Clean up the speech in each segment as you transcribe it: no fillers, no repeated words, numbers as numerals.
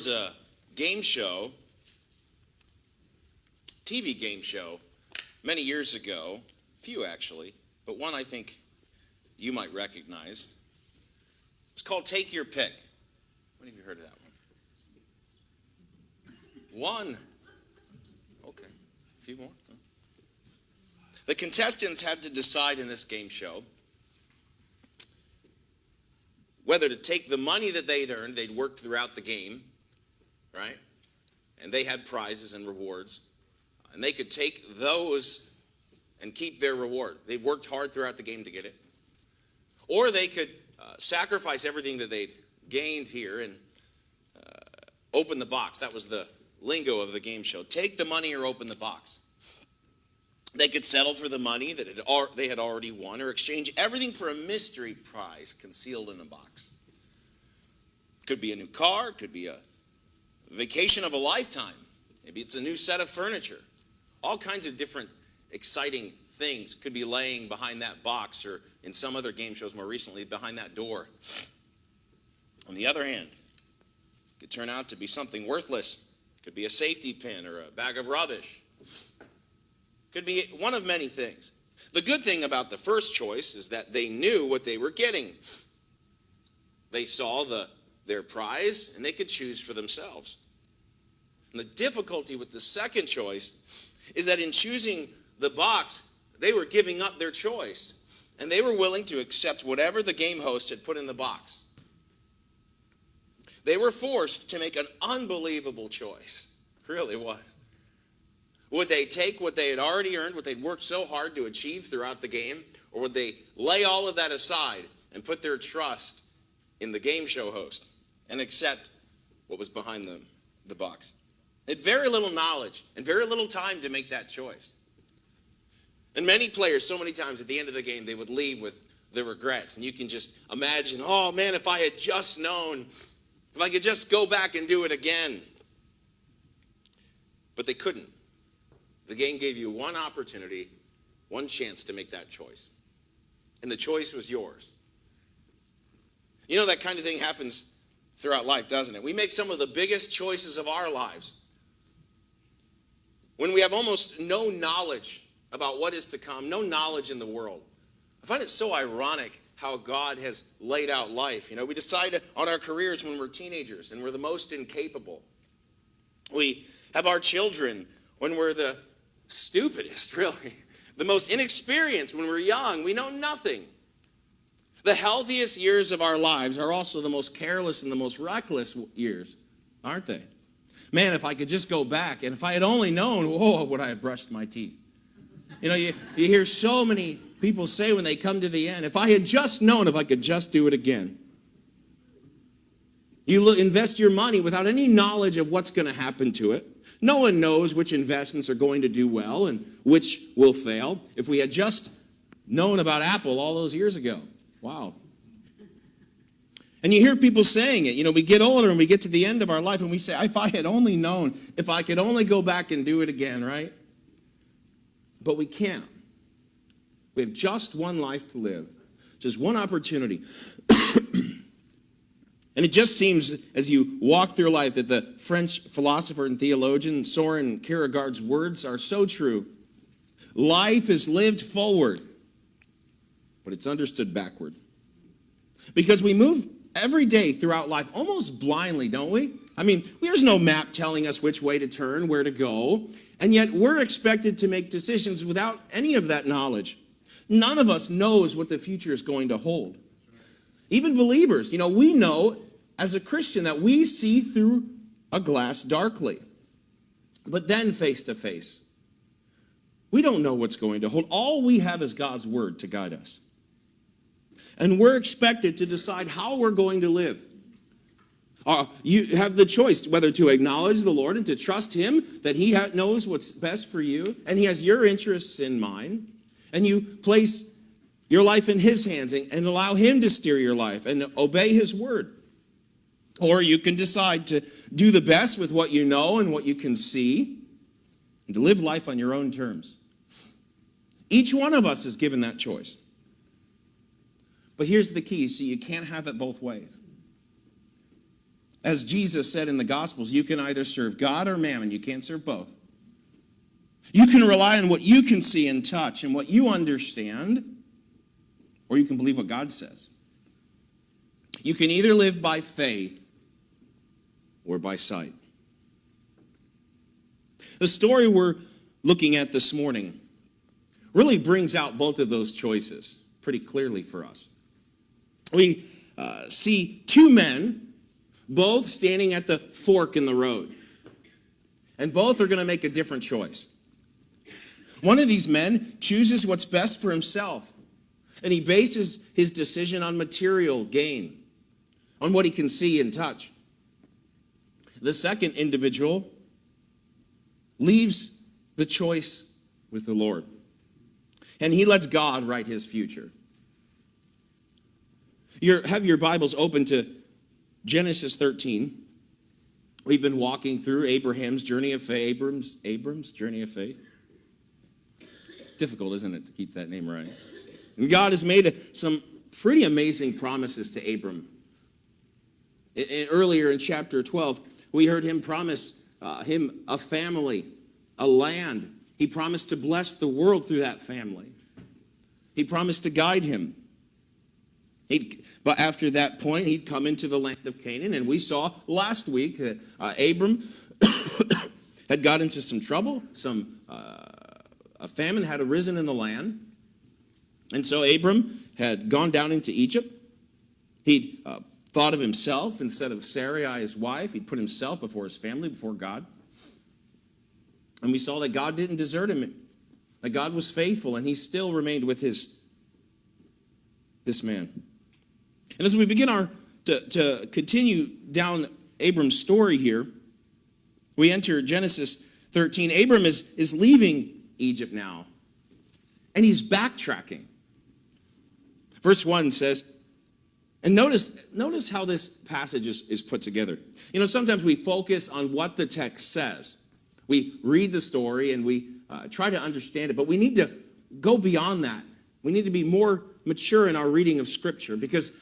was a game show, TV game show, many years ago, a few actually, but one I think you might recognize. It's called Take Your Pick. How many of you heard of that one? One. Okay, a few more. The contestants had to decide in this game show whether to take the money that they'd earned, they'd worked throughout the game, right? And they had prizes and rewards. And they could take those and keep their reward. They'd worked hard throughout the game to get it. Or they could sacrifice everything that they'd gained here and open the box. That was the lingo of the game show. Take the money or open the box. They could settle for the money that they had already won or exchange everything for a mystery prize concealed in a box. Could be a new car, could be a vacation of a lifetime. Maybe it's a new set of furniture. All kinds of different exciting things could be laying behind that box or in some other game shows more recently behind that door. On the other hand, it could turn out to be something worthless. It could be a safety pin or a bag of rubbish. Could be one of many things. The good thing about the first choice is that they knew what they were getting. They saw their prize and they could choose for themselves. And the difficulty with the second choice is that in choosing the box, they were giving up their choice. And they were willing to accept whatever the game host had put in the box. They were forced to make an unbelievable choice. It really was. Would they take what they had already earned, what they'd worked so hard to achieve throughout the game, or would they lay all of that aside and put their trust in the game show host and accept what was behind the box? They had very little knowledge and very little time to make that choice. And many players, so many times at the end of the game, they would leave with the regrets. And you can just imagine, oh man, if I had just known, if I could just go back and do it again. But they couldn't. The game gave you one opportunity, one chance to make that choice. And the choice was yours. You know, that kind of thing happens throughout life, doesn't it? We make some of the biggest choices of our lives when we have almost no knowledge about what is to come, no knowledge in the world. I find it so ironic how God has laid out life. You know, we decide on our careers when we're teenagers and we're the most incapable. We have our children when we're the stupidest, really. The most inexperienced when we're young. We know nothing. The healthiest years of our lives are also the most careless and the most reckless years, aren't they? Man, if I could just go back, and if I had only known, oh, would I have brushed my teeth? You know, you hear so many people say when they come to the end, if I had just known, if I could just do it again. You invest your money without any knowledge of what's going to happen to it. No one knows which investments are going to do well and which will fail. If we had just known about Apple all those years ago. Wow. And you hear people saying it. You know, we get older and we get to the end of our life and we say, if I had only known, if I could only go back and do it again, right? But we can't. We have just one life to live. Just one opportunity. And it just seems, as you walk through life, that the French philosopher and theologian Soren Kierkegaard's words are so true. Life is lived forward, but it's understood backward. Because we move every day throughout life almost blindly, don't we? I mean, there's no map telling us which way to turn, where to go, and yet we're expected to make decisions without any of that knowledge. None of us knows what the future is going to hold. Even believers, you know, we know as a Christian that we see through a glass darkly, but then face to face. We don't know what's going to hold. All we have is God's word to guide us. And we're expected to decide how we're going to live. You have the choice whether to acknowledge the Lord and to trust Him, that He knows what's best for you, and He has your interests in mind, and you place your life in His hands and allow Him to steer your life and obey His word. Or you can decide to do the best with what you know and what you can see and to live life on your own terms. Each one of us is given that choice. But here's the key. See, you can't have it both ways. As Jesus said in the Gospels, you can either serve God or mammon. You can't serve both. You can rely on what you can see and touch and what you understand, or you can believe what God says. You can either live by faith or by sight. The story we're looking at this morning really brings out both of those choices pretty clearly for us. We see two men, both standing at the fork in the road. And both are going to make a different choice. One of these men chooses what's best for himself. And he bases his decision on material gain, on what he can see and touch. The second individual leaves the choice with the Lord. And he lets God write his future. Have your Bibles open to Genesis 13. We've been walking through Abraham's journey of faith. Abram's journey of faith. It's difficult, isn't it, to keep that name right? And God has made some pretty amazing promises to Abram. Earlier in chapter 12, we heard him promise him a family, a land. He promised to bless the world through that family. He promised to guide him. But after that point, he'd come into the land of Canaan. And we saw last week that Abram had got into some trouble. A famine had arisen in the land. And so Abram had gone down into Egypt. He'd thought of himself instead of Sarai, his wife. He'd put himself before his family, before God. And we saw that God didn't desert him, that God was faithful, and he still remained with this man. And as we begin to continue down Abram's story here, we enter Genesis 13. Abram is leaving Egypt now, and he's backtracking. Verse 1 says, and notice how this passage is put together. You know, sometimes we focus on what the text says. We read the story and we try to understand it, but we need to go beyond that. We need to be more mature in our reading of Scripture because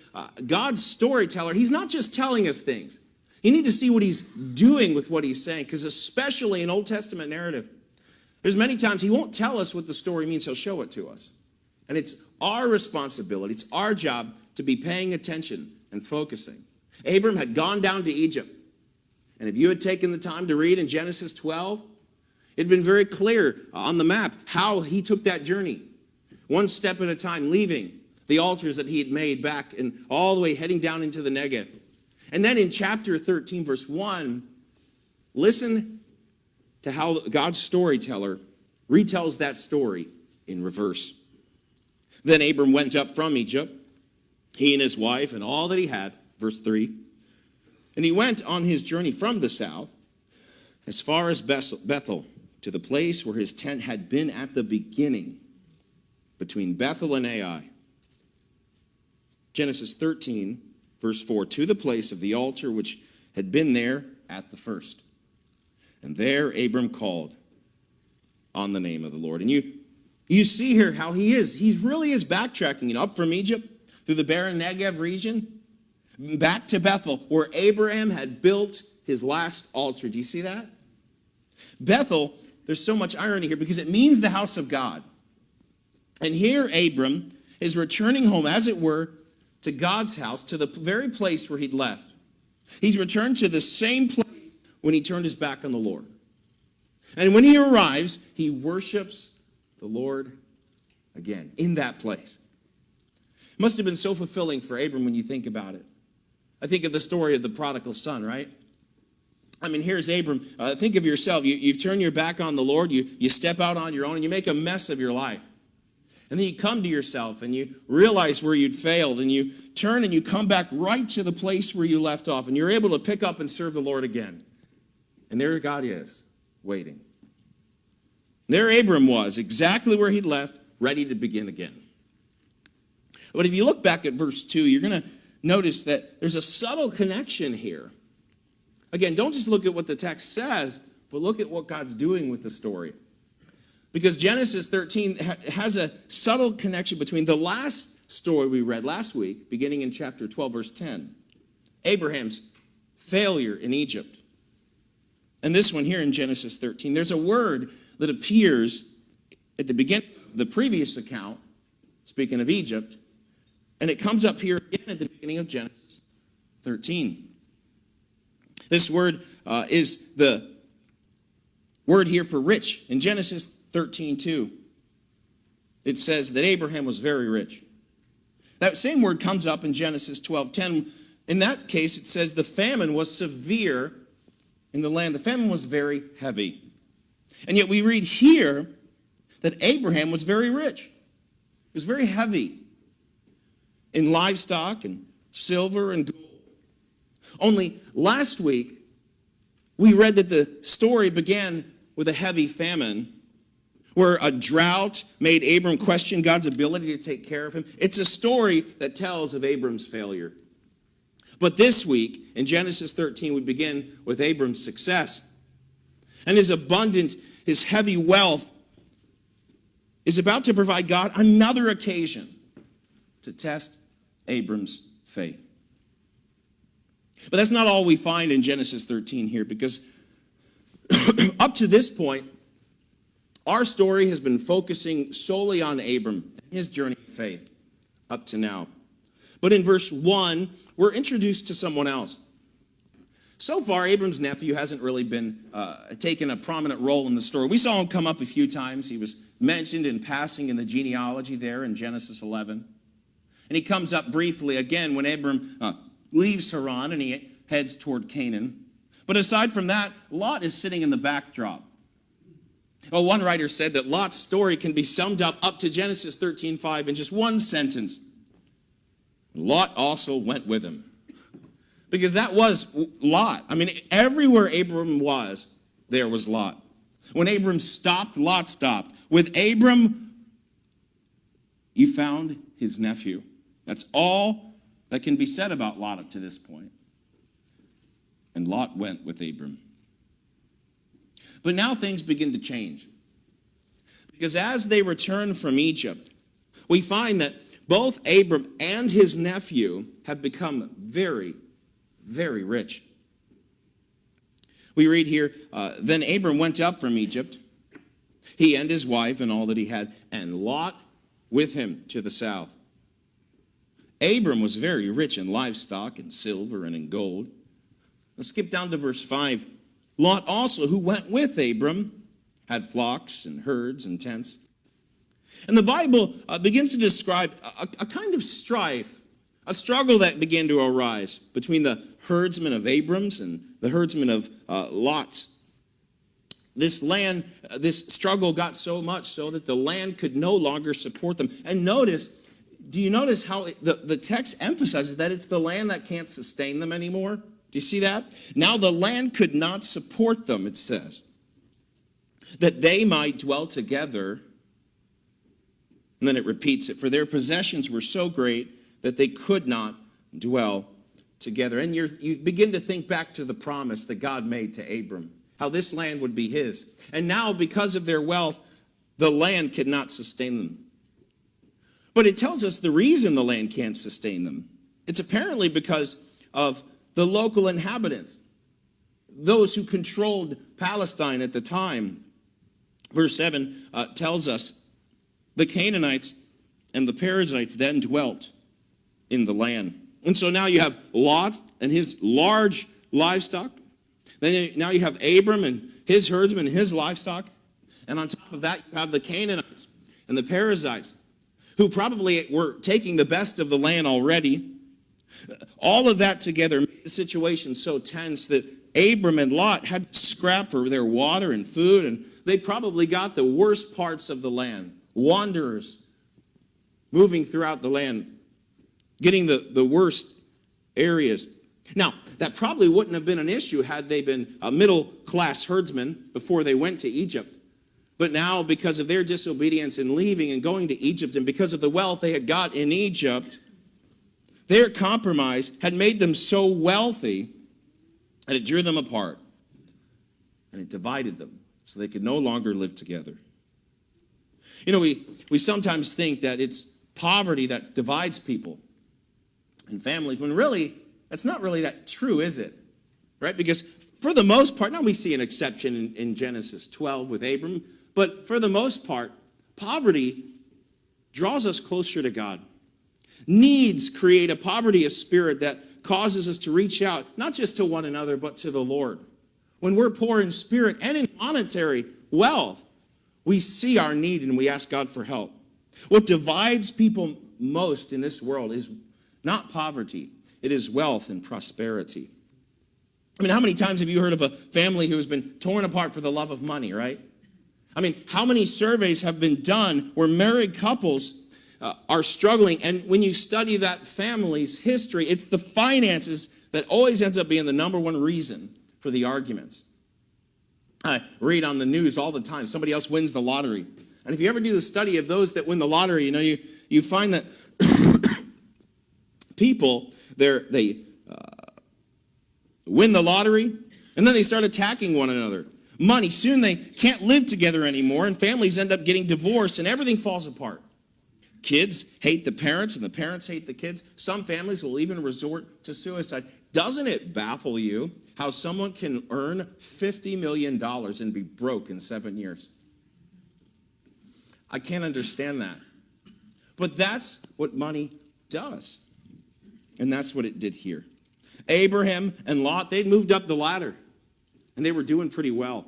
God's storyteller, he's not just telling us things. You need to see what he's doing with what he's saying, because especially in Old Testament narrative, there's many times he won't tell us what the story means, he'll show it to us. And it's our responsibility, it's our job to be paying attention and focusing. Abram had gone down to Egypt. And if you had taken the time to read in Genesis 12, it'd been very clear on the map how he took that journey. One step at a time, leaving the altars that he had made back and all the way heading down into the Negev. And then in chapter 13, verse 1, listen to how God's storyteller retells that story in reverse. Then Abram went up from Egypt, he and his wife and all that he had, verse 3. And he went on his journey from the south as far as Bethel, to the place where his tent had been at the beginning, between Bethel and Ai. Genesis 13, verse 4, to the place of the altar which had been there at the first. And there Abram called on the name of the Lord. And you see here how he really is backtracking, up from Egypt through the barren Negev region, back to Bethel, where Abraham had built his last altar. Do you see that? Bethel, there's so much irony here because it means the house of God. And here Abram is returning home, as it were, to God's house, to the very place where he'd left. He's returned to the same place when he turned his back on the Lord. And when he arrives, he worships the Lord again in that place. It must have been so fulfilling for Abram when you think about it. I think of the story of the prodigal son, right? I mean, here's Abram. Think of yourself. You've turned your back on the Lord. You step out on your own, and you make a mess of your life. And then you come to yourself, and you realize where you'd failed, and you turn and you come back right to the place where you left off, and you're able to pick up and serve the Lord again. And there God is, waiting. There Abram was, exactly where he'd left, ready to begin again. But if you look back at verse 2, you're going to notice that there's a subtle connection here. Again, don't just look at what the text says, but look at what God's doing with the story. Because Genesis 13 has a subtle connection between the last story we read last week, beginning in chapter 12, verse 10. Abraham's failure in Egypt. And this one here in Genesis 13, there's a word that appears at the beginning of the previous account, speaking of Egypt, and it comes up here again at the beginning of Genesis 13. This word is the word here for rich. In Genesis 13:2, it says that Abraham was very rich. That same word comes up in Genesis 12:10. In that case, it says the famine was severe in the land. The famine was very heavy. And yet we read here that Abraham was very rich. He was very heavy in livestock and silver and gold. Only last week, we read that the story began with a heavy famine, where a drought made Abram question God's ability to take care of him. It's a story that tells of Abram's failure. But this week, in Genesis 13, we begin with Abram's success. And his abundant, his heavy wealth is about to provide God another occasion to test Abram's faith. But that's not all we find in Genesis 13 here, because up to this point, our story has been focusing solely on Abram and his journey of faith up to now. But in verse 1, we're introduced to someone else. So far, Abram's nephew hasn't really been taken a prominent role in the story. We saw him come up a few times. He was mentioned in passing in the genealogy there in Genesis 11. And he comes up briefly again when Abram leaves Haran and he heads toward Canaan. But aside from that, Lot is sitting in the backdrop. Well, one writer said that Lot's story can be summed up to Genesis 13:5 in just one sentence. Lot also went with him. Because that was Lot. I mean, everywhere Abram was, there was Lot. When Abram stopped, Lot stopped. With Abram, you found his nephew. That's all that can be said about Lot up to this point. And Lot went with Abram. But now things begin to change. Because as they return from Egypt, we find that both Abram and his nephew have become very, very rich. We read here, then Abram went up from Egypt, he and his wife and all that he had, and Lot with him to the south. Abram was very rich in livestock and silver and in gold. Let's skip down to verse 5. Lot also, who went with Abram, had flocks and herds and tents. And the Bible begins to describe a kind of strife, a struggle that began to arise between the herdsmen of Abram's and the herdsmen of Lot's. This struggle got so much so that the land could no longer support them. And do you notice how the text emphasizes that it's the land that can't sustain them anymore? Do you see that? Now the land could not support them, it says, that they might dwell together. And then it repeats it, for their possessions were so great that they could not dwell together. And you begin to think back to the promise that God made to Abram, how this land would be his. And now, because of their wealth, the land could not sustain them. But it tells us the reason the land can't sustain them. It's apparently because of the local inhabitants, those who controlled Palestine at the time. Verse 7 tells us, the Canaanites and the Perizzites then dwelt in the land. And so now you have Lot and his large livestock. Now you have Abram and his herdsmen and his livestock. And on top of that, you have the Canaanites and the Perizzites, who probably were taking the best of the land already. All of that together made the situation so tense that Abram and Lot had to scrap for their water and food, and they probably got the worst parts of the land. Wanderers moving throughout the land, getting the worst areas. Now, that probably wouldn't have been an issue had they been a middle-class herdsmen before they went to Egypt. But now, because of their disobedience in leaving and going to Egypt, and because of the wealth they had got in Egypt, their compromise had made them so wealthy that it drew them apart. And it divided them so they could no longer live together. You know, we sometimes think that it's poverty that divides people and families, when really, that's not really that true, is it? right? Because for the most part, now we see an exception in Genesis 12 with Abram, but for the most part, poverty draws us closer to God. Needs create a poverty of spirit that causes us to reach out, not just to one another, but to the Lord. When we're poor in spirit and in monetary wealth, we see our need and we ask God for help. What divides people most in this world is not poverty, it is wealth and prosperity. I mean, how many times have you heard of a family who has been torn apart for the love of money, right? I mean, how many surveys have been done where married couples are struggling, and when you study that family's history, it's the finances that always ends up being the number one reason for the arguments. I read on the news all the time, somebody else wins the lottery. And if you ever do the study of those that win the lottery, you find that people, they win the lottery, and then they start attacking one another. Money, soon they can't live together anymore, and families end up getting divorced, and everything falls apart. Kids hate the parents, and the parents hate the kids. Some families will even resort to suicide. Doesn't it baffle you how someone can earn $50 million and be broke in 7 years? I can't understand that. But that's what money does. And that's what it did here. Abraham and Lot, they'd moved up the ladder, and they were doing pretty well.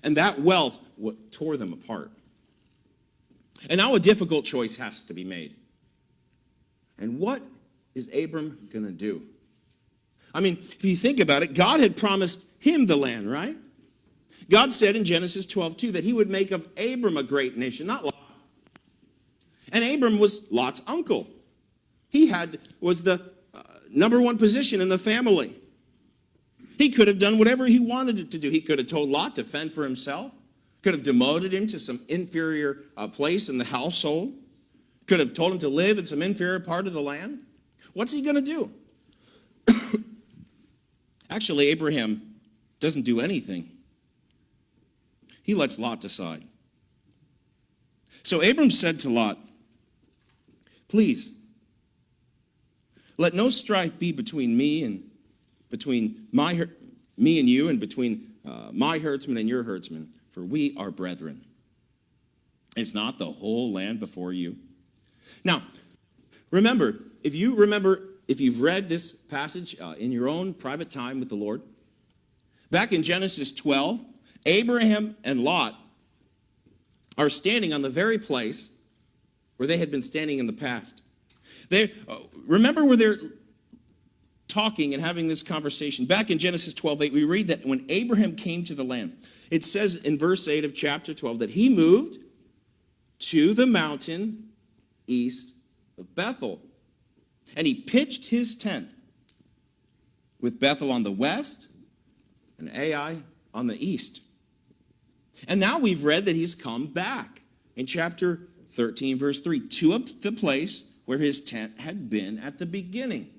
And that wealth tore them apart. And now a difficult choice has to be made. And what is Abram going to do? I mean, if you think about it, God had promised him the land, right? God said in Genesis 12:2 that he would make of Abram a great nation, not Lot. And Abram was Lot's uncle. He was the number one position in the family. He could have done whatever he wanted to do. He could have told Lot to fend for himself. Could have demoted him to some inferior place in the household. Could have told him to live in some inferior part of the land. What's he going to do? Actually, Abraham doesn't do anything. He lets Lot decide. So Abram said to Lot, "Please, let no strife be between me and you and between my herdsmen and your herdsmen, for we are brethren. Is not the whole land before you?" Now, if you've read this passage in your own private time with the Lord, back in Genesis 12, Abraham and Lot are standing on the very place where they had been standing in the past. Remember where they're talking and having this conversation. Back in Genesis 12:8, we read that when Abraham came to the land, it says in verse 8 of chapter 12 that he moved to the mountain east of Bethel. And he pitched his tent with Bethel on the west and Ai on the east. And now we've read that he's come back in chapter 13, verse 3, to the place where his tent had been at the beginning,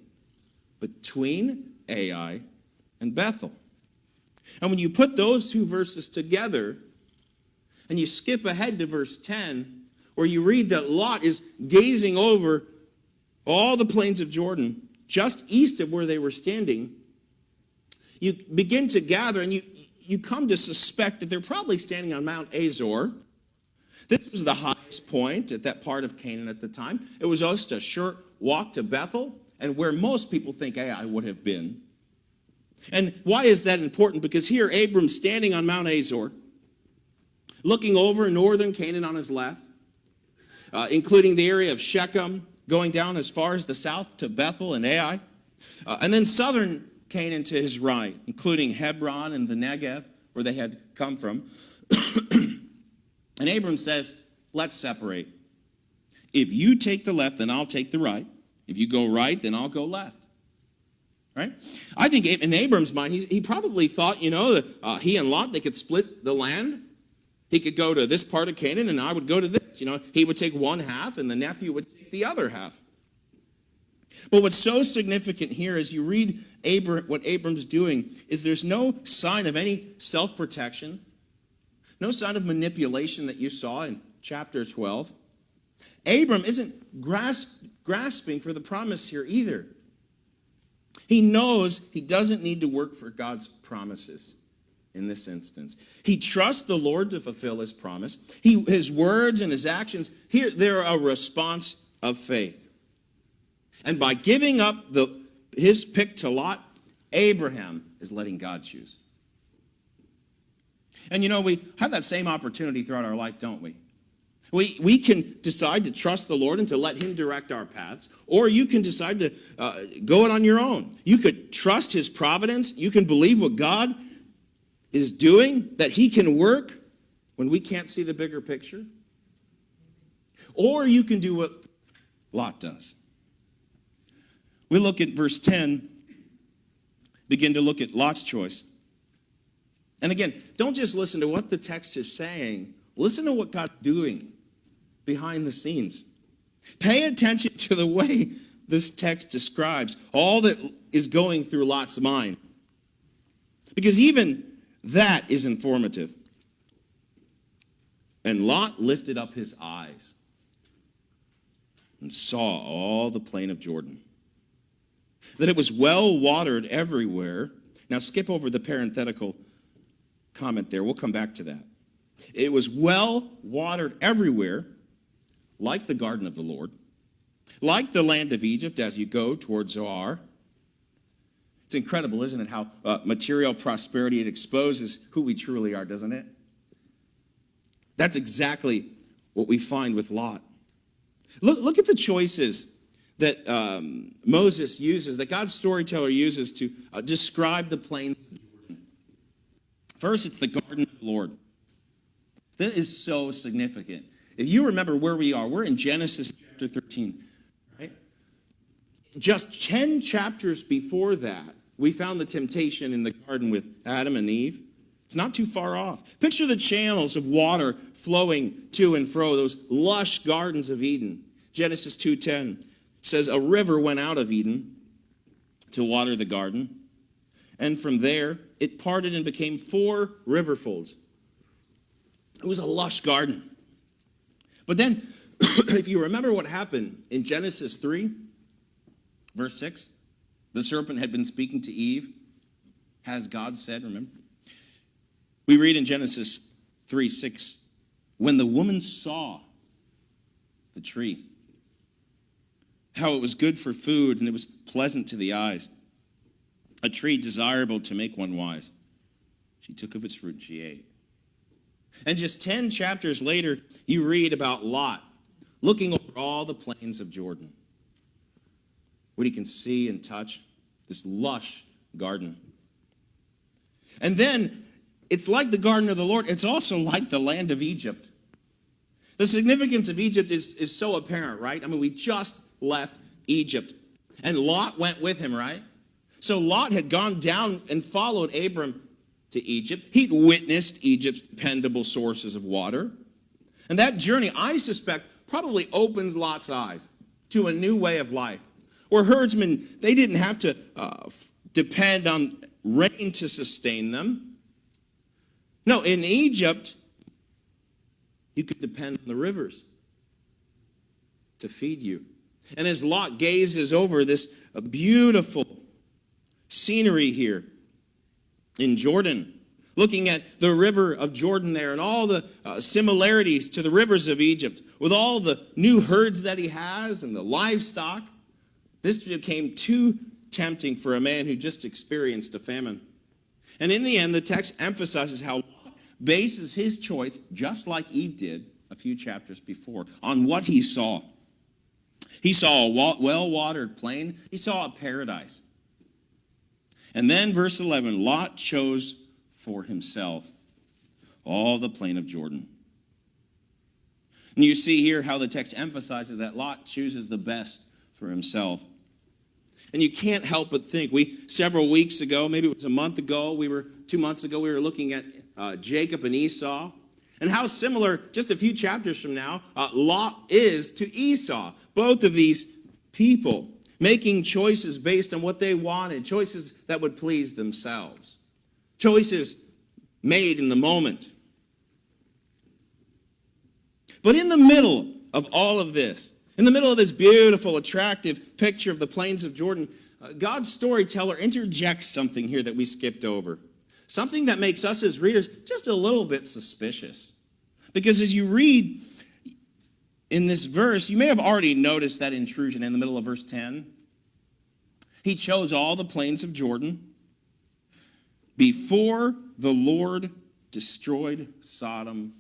between Ai and Bethel. And when you put those two verses together, and you skip ahead to verse 10, where you read that Lot is gazing over all the plains of Jordan, just east of where they were standing, you begin to gather, and you come to suspect that they're probably standing on Mount Azor. This was the highest point at that part of Canaan at the time. It was just a short walk to Bethel, and where most people think Ai would have been. And why is that important? Because here, Abram's standing on Mount Azor, looking over northern Canaan on his left, including the area of Shechem, going down as far as the south to Bethel and Ai, and then southern Canaan to his right, including Hebron and the Negev, where they had come from. And Abram says, let's separate. If you take the left, then I'll take the right. If you go right, then I'll go left. Right? I think in Abram's mind, he probably thought, that he and Lot, they could split the land. He could go to this part of Canaan, and I would go to this. He would take one half, and the nephew would take the other half. But what's so significant here as you read what Abram's doing is there's no sign of any self-protection, no sign of manipulation that you saw in chapter 12. Abram isn't grasping for the promise here either. He knows he doesn't need to work for God's promises in this instance. He trusts the Lord to fulfill his promise. His words and his actions, here, they're a response of faith. And by giving up his pick to Lot, Abraham is letting God choose. And we have that same opportunity throughout our life, don't we? We can decide to trust the Lord and to let him direct our paths, or you can decide to go it on your own. You could trust his providence. You can believe what God is doing, that he can work when we can't see the bigger picture. Or you can do what Lot does. We look at verse 10, begin to look at Lot's choice. And again, don't just listen to what the text is saying. Listen to what God's doing behind the scenes. Pay attention to the way this text describes all that is going through Lot's mind. Because even that is informative. And Lot lifted up his eyes and saw all the plain of Jordan, that it was well watered everywhere. Now skip over the parenthetical comment there. We'll come back to that. It was well watered everywhere, like the garden of the Lord, like the land of Egypt as you go towards Zoar. It's incredible, isn't it, how material prosperity, it exposes who we truly are, doesn't it? That's exactly what we find with Lot. Look at the choices that Moses uses, that God's storyteller uses to describe the plains of Jordan. First, it's the garden of the Lord. That is so significant. If you remember where we are, we're in Genesis chapter 13, right? Just 10 chapters before that, we found the temptation in the garden with Adam and Eve. It's not too far off. Picture the channels of water flowing to and fro, those lush gardens of Eden. Genesis 2:10 says, a river went out of Eden to water the garden, and from there it parted and became 4 river folds. It was a lush garden. But then, if you remember what happened in Genesis 3, verse 6, the serpent had been speaking to Eve, has God said, remember? We read in Genesis 3:6, when the woman saw the tree, how it was good for food and it was pleasant to the eyes, a tree desirable to make one wise, she took of its fruit and she ate. And just 10 chapters later, you read about Lot looking over all the plains of Jordan, what he can see and touch, this lush garden. And then it's like the garden of the Lord. It's also like the land of Egypt. The significance of Egypt is so apparent, right? I mean, we just left Egypt, and Lot went with him, right? So Lot had gone down and followed Abram to Egypt. He'd witnessed Egypt's dependable sources of water. And that journey, I suspect, probably opens Lot's eyes to a new way of life, where herdsmen, they didn't have to depend on rain to sustain them. No, in Egypt, you could depend on the rivers to feed you. And as Lot gazes over this beautiful scenery here in Jordan, looking at the river of Jordan there and all the similarities to the rivers of Egypt, with all the new herds that he has and the livestock, this became too tempting for a man who just experienced a famine. And in the end, the text emphasizes how Lot bases his choice, just like Eve did a few chapters before, on what he saw. He saw a well-watered plain. He saw a paradise. And then verse 11, Lot chose for himself all the plain of Jordan. And you see here how the text emphasizes that Lot chooses the best for himself. And you can't help but think, several weeks ago, maybe it was a month ago, 2 months ago, we were looking at Jacob and Esau, and how similar, just a few chapters from now, Lot is to Esau. Both of these people making choices based on what they wanted, choices that would please themselves, choices made in the moment. But in the middle of all of this, in the middle of this beautiful, attractive picture of the plains of Jordan, God's storyteller interjects something here that we skipped over. Something that makes us as readers just a little bit suspicious. Because as you read in this verse, you may have already noticed that intrusion in the middle of verse 10. He chose all the plains of Jordan before the Lord destroyed Sodom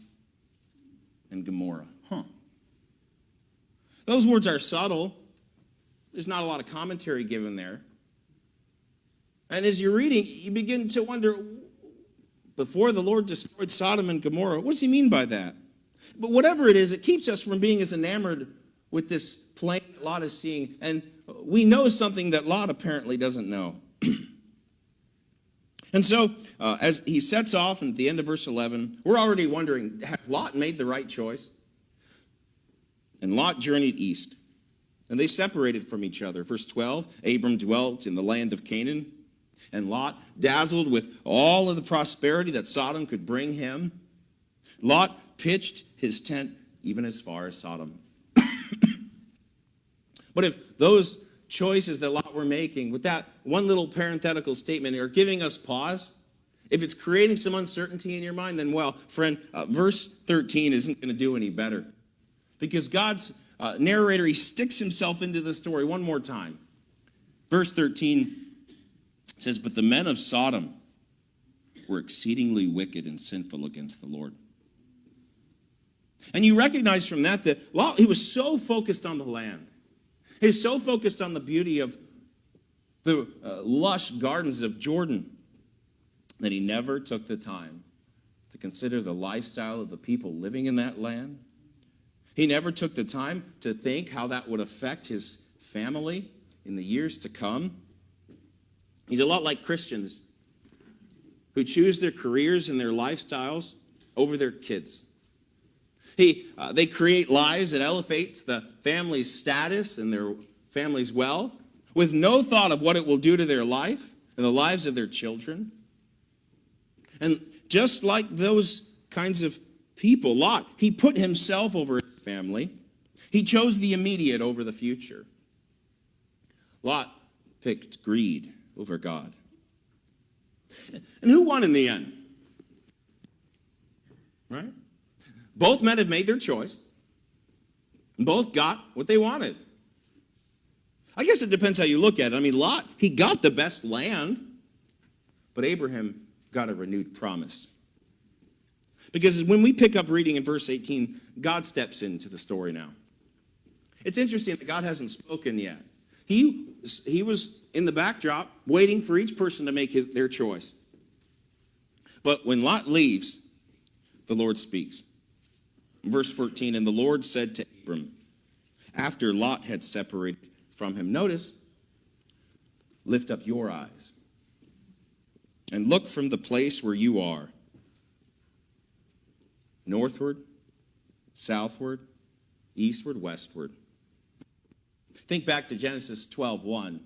and Gomorrah. Those words are subtle. There's not a lot of commentary given there. And as you're reading, you begin to wonder, before the Lord destroyed Sodom and Gomorrah, what does he mean by that? But whatever it is, it keeps us from being as enamored with this plain that Lot is seeing. And we know something that Lot apparently doesn't know. And so, as he sets off, and at the end of verse 11, we're already wondering, has Lot made the right choice? And Lot journeyed east, and they separated from each other. Verse 12, Abram dwelt in the land of Canaan, and Lot, dazzled with all of the prosperity that Sodom could bring him, Lot pitched his tent even as far as Sodom. But if those choices that Lot were making, with that one little parenthetical statement, are giving us pause, if it's creating some uncertainty in your mind, then, well, friend, verse 13 isn't going to do any better. Because God's narrator, he sticks himself into the story one more time. Verse 13 says, "But the men of Sodom were exceedingly wicked and sinful against the Lord." And you recognize from that Lot, he was so focused on the land. He was so focused on the beauty of the lush gardens of Jordan that he never took the time to consider the lifestyle of the people living in that land. He never took the time to think how that would affect his family in the years to come. He's a lot like Christians who choose their careers and their lifestyles over their kids. They create lives that elevates the family's status and their family's wealth with no thought of what it will do to their life and the lives of their children. And just like those kinds of people, Lot, he put himself over his family. He chose the immediate over the future. Lot picked greed over God. And who won in the end? Right? Both men have made their choice. Both got what they wanted. I guess it depends how you look at it. I mean, Lot, he got the best land, but Abraham got a renewed promise. Because when we pick up reading in verse 18, God steps into the story now. It's interesting that God hasn't spoken yet. He was in the backdrop waiting for each person to make their choice. But when Lot leaves, the Lord speaks. Verse 14, "And the Lord said to Abram, after Lot had separated from him," notice, "lift up your eyes and look from the place where you are, northward, southward, eastward, westward." Think back to Genesis 12:1.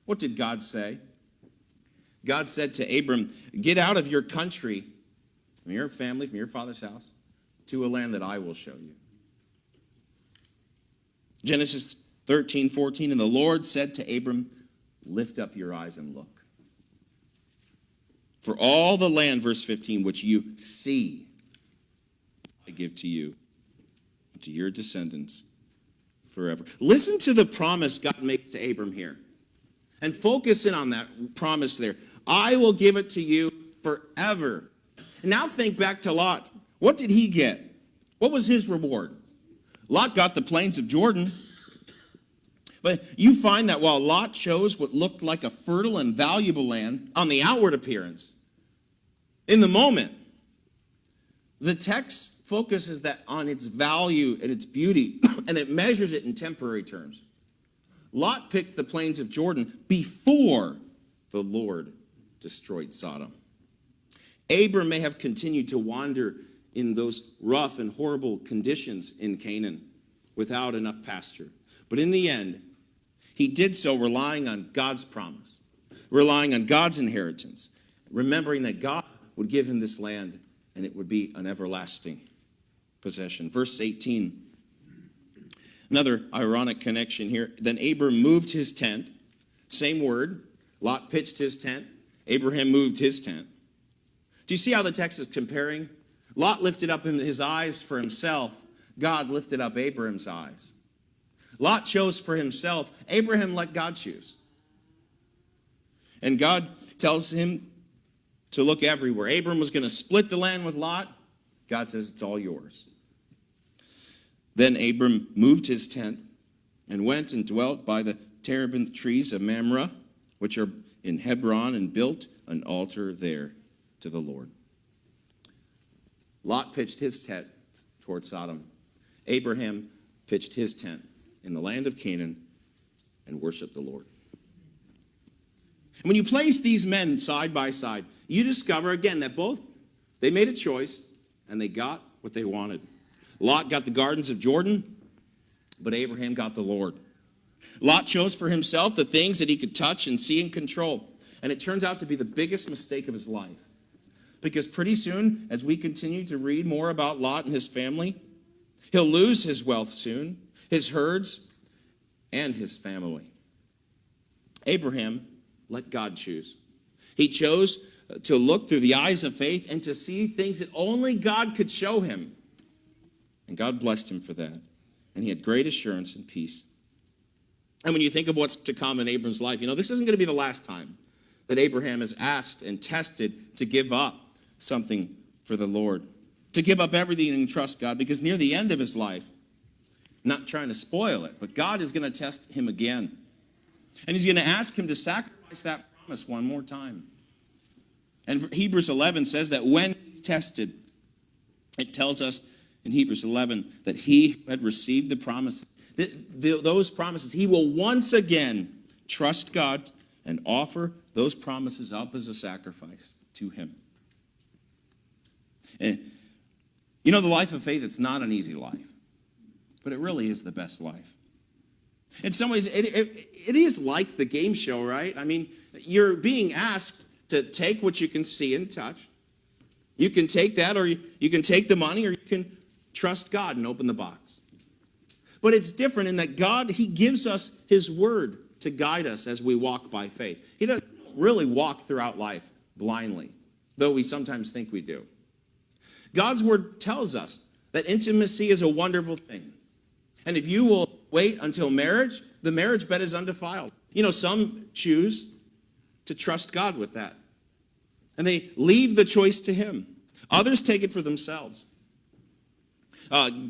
What did God say? God said to Abram, "Get out of your country, from your family, from your father's house, to a land that I will show you." Genesis 13:14, "And the Lord said to Abram, lift up your eyes and look. For all the land," verse 15, "which you see, I give to you, and to your descendants forever." Listen to the promise God makes to Abram here. And focus in on that promise there. "I will give it to you forever." Now think back to Lot. What did he get? What was his reward? Lot got the plains of Jordan. But you find that while Lot chose what looked like a fertile and valuable land on the outward appearance, in the moment, the text focuses that on its value and its beauty, and it measures it in temporary terms. Lot picked the plains of Jordan before the Lord destroyed Sodom. Abram may have continued to wander in those rough and horrible conditions in Canaan without enough pasture. But in the end, he did so relying on God's promise, relying on God's inheritance, remembering that God would give him this land and it would be an everlasting possession. Verse 18, another ironic connection here. "Then Abram moved his tent Same word. Lot pitched his tent. Abraham moved his tent. Do you see how the text is comparing? Lot lifted up his eyes for himself. God lifted up Abraham's eyes. Lot chose for himself. Abraham let God choose. And God tells him to look everywhere. Abram was going to split the land with Lot. God says, it's all yours. Then Abram moved his tent and went and dwelt by the terebinth trees of Mamre, which are in Hebron, and built an altar there to the Lord. Lot pitched his tent toward Sodom. Abraham pitched his tent in the land of Canaan and worshiped the Lord. And when you place these men side by side, you discover again that both, they made a choice and they got what they wanted. Lot got the gardens of Jordan, but Abraham got the Lord. Lot chose for himself the things that he could touch and see and control. And it turns out to be the biggest mistake of his life. Because pretty soon, as we continue to read more about Lot and his family, he'll lose his wealth soon, his herds, and his family. Abraham let God choose. He chose to look through the eyes of faith and to see things that only God could show him. And God blessed him for that. And he had great assurance and peace. And when you think of what's to come in Abram's life, this isn't going to be the last time that Abraham is asked and tested to give up something for the Lord, to give up everything and trust God, because near the end of his life, not trying to spoil it, but God is going to test him again. And he's going to ask him to sacrifice that promise one more time. And Hebrews 11 says that when he's tested, it tells us in Hebrews 11 that he who had received the promise, those promises, he will once again trust God and offer those promises up as a sacrifice to him. And the life of faith, it's not an easy life, but it really is the best life. In some ways, it is like the game show, right? I mean, you're being asked to take what you can see and touch. You can take that, or you can take the money, or you can trust God and open the box. But it's different in that God, he gives us his word to guide us as we walk by faith. He doesn't really walk throughout life blindly, though we sometimes think we do. God's word tells us that intimacy is a wonderful thing. And if you will wait until marriage, the marriage bed is undefiled. Some choose to trust God with that. And they leave the choice to him. Others take it for themselves.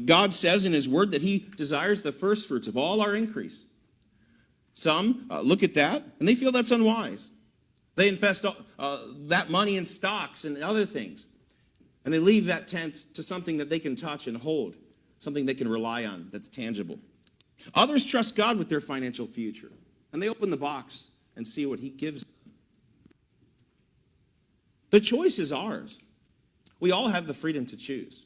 God says in his word that he desires the first fruits of all our increase. Some look at that and they feel that's unwise. They invest that money in stocks and other things. And they leave that tenth to something that they can touch and hold, something they can rely on that's tangible. Others trust God with their financial future, and they open the box and see what he gives them. The choice is ours. We all have the freedom to choose,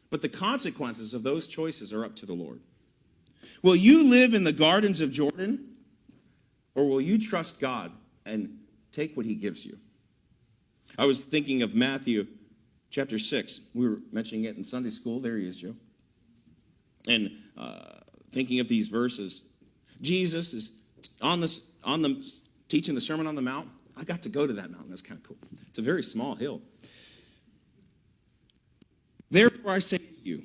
but the consequences of those choices are up to the Lord. Will you live in the gardens of Jordan, or will you trust God and take what he gives you? I was thinking of Matthew chapter 6. We were mentioning it in Sunday school. There he is, Joe. And thinking of these verses, Jesus is teaching the Sermon on the Mount. I got to go to that mountain. That's kind of cool. It's a very small hill. Therefore I say to you,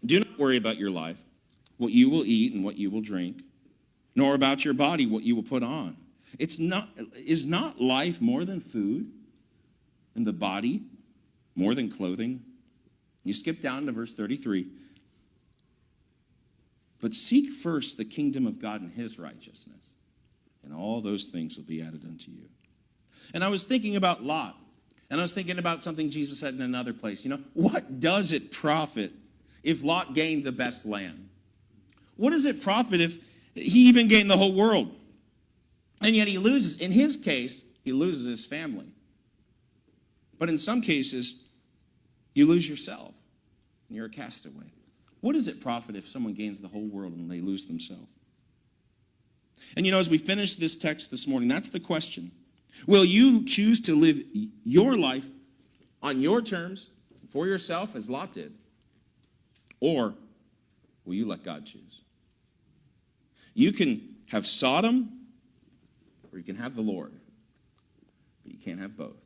do not worry about your life, what you will eat and what you will drink, nor about your body, what you will put on. Is not life more than food, and the body more than clothing? You skip down to verse 33. But seek first the kingdom of God and his righteousness, and all those things will be added unto you. And I was thinking about Lot, and I was thinking about something Jesus said in another place. What does it profit if Lot gained the best land? What does it profit if he even gained the whole world? And yet he loses. In his case, he loses his family. But in some cases, you lose yourself, and you're a castaway. What does it profit if someone gains the whole world and they lose themselves? And as we finish this text this morning, that's the question. Will you choose to live your life on your terms, for yourself, as Lot did? Or will you let God choose? You can have Sodom, or you can have the Lord, but you can't have both.